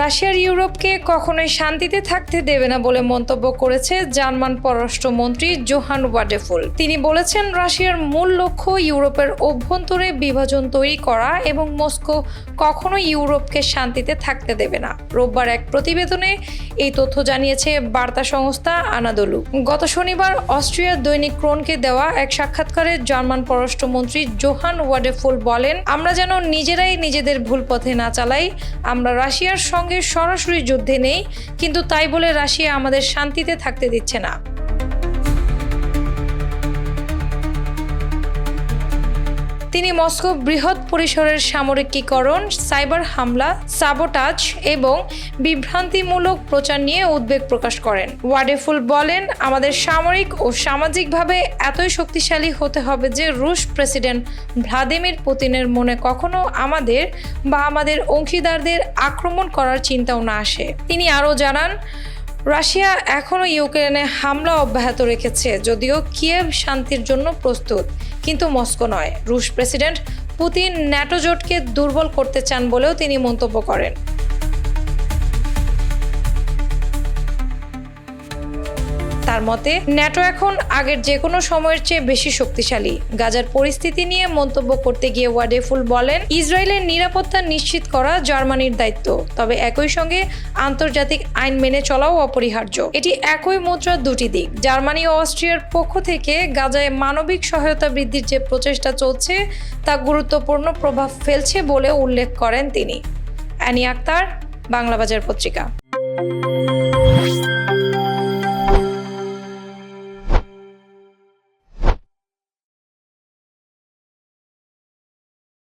রাশিয়ার ইউরোপকে কখনোই শান্তিতে থাকতে দেবে না বলে মন্তব্য করেছে জার্মান পররাষ্ট্রমন্ত্রী জোহান ওয়াডেফুল। তিনি বলেছেন, রাশিয়ার মূল লক্ষ্য ইউরোপের অভ্যন্তরে বিভাজন তৈরি করা এবং মস্কো কখনোই ইউরোপকে শান্তিতে থাকতে দেবে না। রোববার এক প্রতিবেদনে এই তথ্য জানিয়েছে বার্তা সংস্থা আনাদোলু। গত শনিবার অস্ট্রিয়ার দৈনিক ক্রোনকে দেওয়া এক সাক্ষাৎকারে জার্মান পররাষ্ট্রমন্ত্রী জোহান ওয়াডেফুল বলেন, আমরা যেন নিজেরাই নিজেদের ভুল পথে না চালাই। আমরা রাশিয়ার সঙ্গে সরাসরি যুদ্ধে নেই, কিন্তু তাই বলে রাশিয়া আমাদের শান্তিতে থাকতে দিচ্ছে না। তিনি মস্কো বৃহৎ পরিসরের সামরিকীকরণ, সাইবার হামলা, সাবোটাজ এবং বিভ্রান্তিমূলক প্রচার নিয়ে উদ্বেগ প্রকাশ করেন। ওয়াডেফুল বলেন, আমাদের সামরিক ও সামাজিকভাবে এতই শক্তিশালী হতে হবে যে রুশ প্রেসিডেন্ট ভ্লাদিমির পুতিনের মনে কখনো আমাদের বা আমাদের অংশীদারদের আক্রমণ করার চিন্তাও না আসে। তিনি আরও জানান, রাশিয়া এখনও ইউক্রেনে হামলা অব্যাহত রেখেছে, যদিও কিয়েভ শান্তির জন্য প্রস্তুত, কিন্তু মস্কো নয়। রুশ প্রেসিডেন্ট পুতিন ন্যাটো জোটকে দুর্বল করতে চান বলেও তিনি মন্তব্য করেন। তার মতে, ন্যাটো এখন আগের যে কোনো সময়ের চেয়ে বেশি শক্তিশালী। গাজার পরিস্থিতি নিয়ে মন্তব্য করতে গিয়ে ওয়াডেফুল বলেন, ইসরায়েলের নিরাপত্তা নিশ্চিত করা জার্মানির দায়িত্ব, তবে একই সঙ্গে আন্তর্জাতিক আইন মেনে চলাও অপরিহার্য। এটি একই মুদ্রার দুটি দিক। জার্মানি ও অস্ট্রিয়ার পক্ষ থেকে গাজায় মানবিক সহায়তা বৃদ্ধির যে প্রচেষ্টা চলছে তা গুরুত্বপূর্ণ প্রভাব ফেলছে বলে উল্লেখ করেন তিনি। অ্যানি আক্তার, বাংলাবাজার পত্রিকা।